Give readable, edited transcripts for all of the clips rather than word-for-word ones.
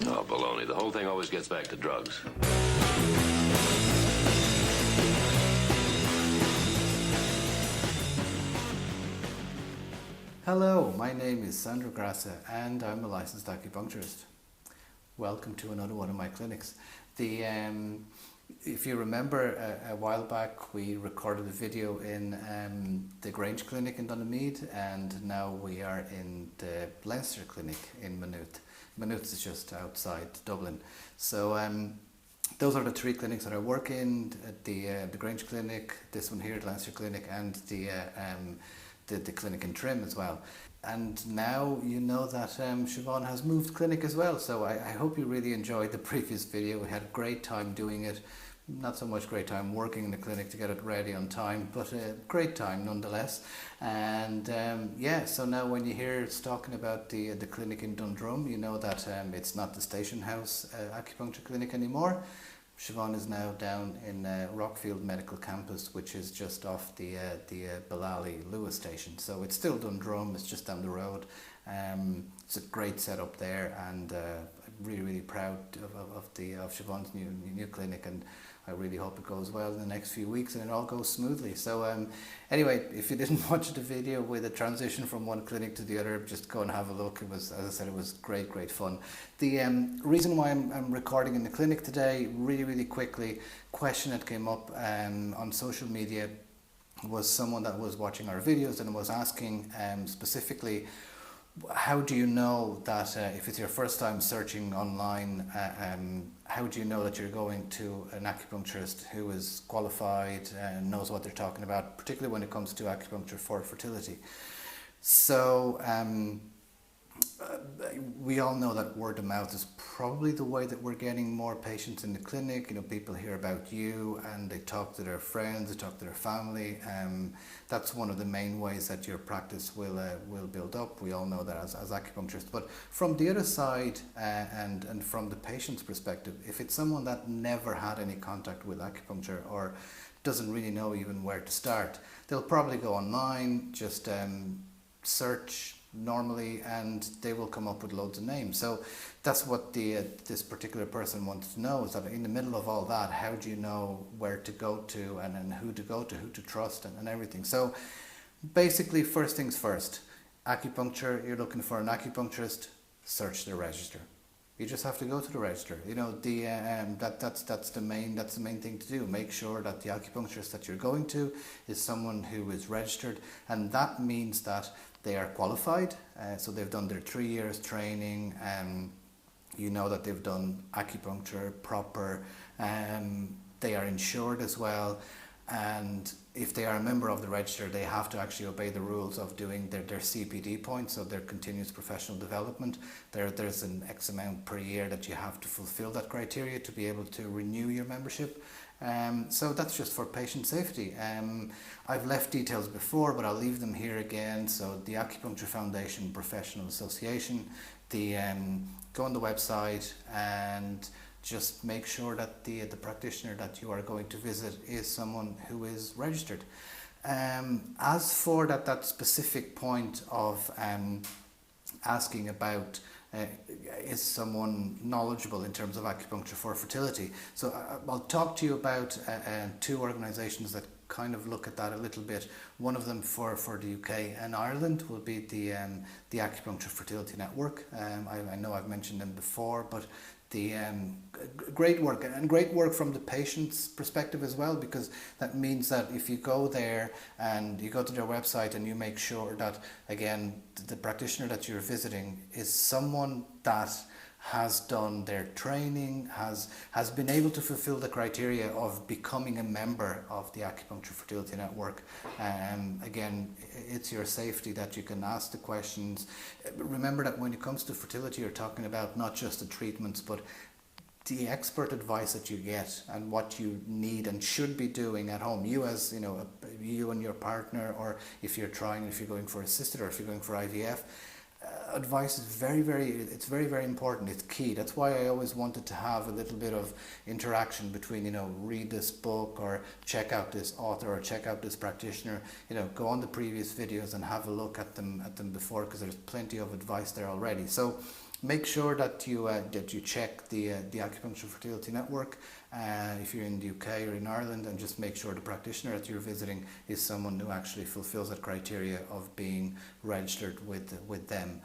Oh, baloney. The whole thing always gets back to drugs. Hello, my name is Sandro Graca and I'm a licensed acupuncturist. Welcome to another one of my clinics. If you remember a while back we recorded a video in the Grange clinic in Donamead, and now we are in the Leinster clinic in Maynooth. Maynooth is just outside Dublin. So those are the three clinics that I work in, the Grange clinic, this one here, the Leinster clinic, and the clinic in Trim as well. And now you know that Siobhan has moved clinic as well, so I hope you really enjoyed the previous video. We had a great time doing it, not so much great time working in the clinic to get it ready on time, but a great time nonetheless. And yeah, so now when you hear us talking about the clinic in Dundrum, you know that it's not the Station House acupuncture clinic anymore. Siobhan is now down in Rockfield Medical Campus, which is just off the Ballally Lewis station. So it's still Dundrum, it's just down the road. It's a great setup there, and I'm really proud of Siobhan's new clinic, and I really hope it goes well in the next few weeks and it all goes smoothly. So anyway, if you didn't watch the video with the transition from one clinic to the other, just go and have a look. It was, as I said, it was great fun. The reason why I'm recording in the clinic today, really quickly, question that came up on social media was someone that was watching our videos and was asking specifically, how do you know that if it's your first time searching online, how do you know that you're going to an acupuncturist who is qualified and knows what they're talking about, particularly when it comes to acupuncture for fertility? So we all know that word of mouth is probably the way that we're getting more patients in the clinic. You know, people hear about you and they talk to their friends, they talk to their family. That's one of the main ways that your practice will build up. We all know that as acupuncturists. But from the other side, and from the patient's perspective, if it's someone that never had any contact with acupuncture or doesn't really know even where to start, they'll probably go online, just search normally, and they will come up with loads of names. So that's what this particular person wanted to know, is that in the middle of all that, how do you know where to go to and who to go to, who to trust and everything. So basically, first things first, acupuncture, you're looking for an acupuncturist, search the register. You just have to go to the register. You know, that's the main thing to do. Make sure that the acupuncturist that you're going to is someone who is registered, and that means that they are qualified. So they've done their 3 years training, you know that they've done acupuncture proper, they are insured as well, and if they are a member of the register, they have to actually obey the rules of doing their CPD points, so their continuous professional development. There's an X amount per year that you have to fulfill that criteria to be able to renew your membership. So that's just for patient safety. I've left details before, but I'll leave them here again. So the Acupuncture Foundation Professional Association, go on the website and just make sure that the practitioner that you are going to visit is someone who is registered. As for that specific point of asking about is someone knowledgeable in terms of acupuncture for fertility, so I'll talk to you about two organisations that kind of look at that a little bit. One of them for the UK and Ireland will be the Acupuncture Fertility Network. I know I've mentioned them before, but the great work from the patient's perspective as well, because that means that if you go there and you go to their website and you make sure that, again, the practitioner that you're visiting is someone that has done their training, has been able to fulfill the criteria of becoming a member of the Acupuncture Fertility Network. Again, it's your safety that you can ask the questions. Remember that when it comes to fertility, you're talking about not just the treatments, but the expert advice that you get and what you need and should be doing at home. You as, you and your partner, or if you're going for assisted or if you're going for IVF, advice is very important. It's key. That's why I always wanted to have a little bit of interaction between, read this book or check out this author or check out this practitioner, go on the previous videos and have a look at them before, because there's plenty of advice there already. So make sure that you check the Acupuncture Fertility Network if you're in the UK or in Ireland, and just make sure the practitioner that you're visiting is someone who actually fulfills that criteria of being registered with them.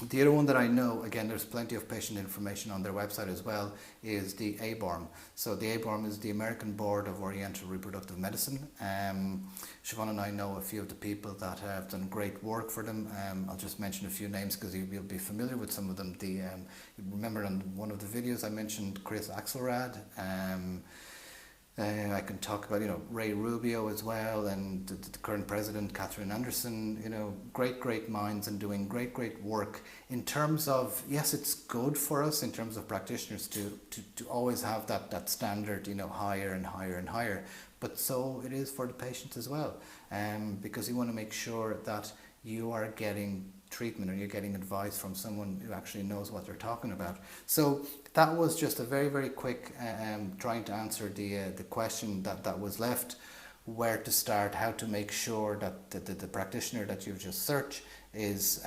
The other one that I know, again, there's plenty of patient information on their website as well, is the ABORM. So the ABORM is the American Board of Oriental Reproductive Medicine. Siobhan and I know a few of the people that have done great work for them. I'll just mention a few names because you'll be familiar with some of them. You remember on one of the videos I mentioned Chris Axelrad. I can talk about, Ray Rubio as well, and the current president, Catherine Anderson, great minds and doing great work in terms of, yes, it's good for us in terms of practitioners to always have that standard, higher and higher, but so it is for the patients as well, because you want to make sure that you are getting treatment or you're getting advice from someone who actually knows what they're talking about. So that was just a very quick trying to answer the question that was left, where to start, how to make sure that the practitioner that you've just searched is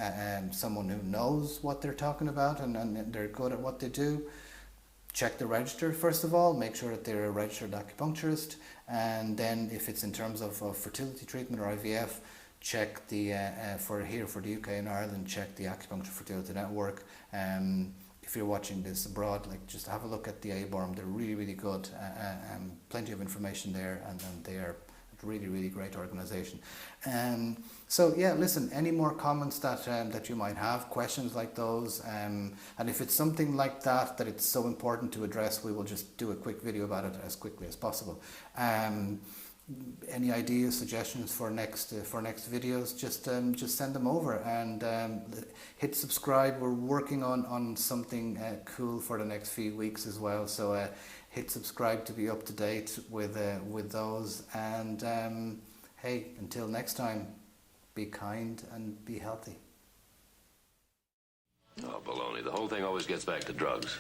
someone who knows what they're talking about and they're good at what they do. Check the register first of all, make sure that they're a registered acupuncturist, and then if it's in terms of fertility treatment or IVF, check the for the UK and Ireland, check the Acupuncture Fertility Network. If you're watching this abroad, just have a look at the ABORM. They're really good. Plenty of information there, and they are a really great organisation. So yeah, listen. Any more comments that you might have, questions like those, and if it's something like that it's so important to address, we will just do a quick video about it as quickly as possible. Any ideas, suggestions for next videos, just send them over, and hit subscribe. We're working on something cool for the next few weeks as well, so hit subscribe to be up to date with those, and hey, until next time, be kind and be healthy. Oh, baloney. The whole thing always gets back to drugs.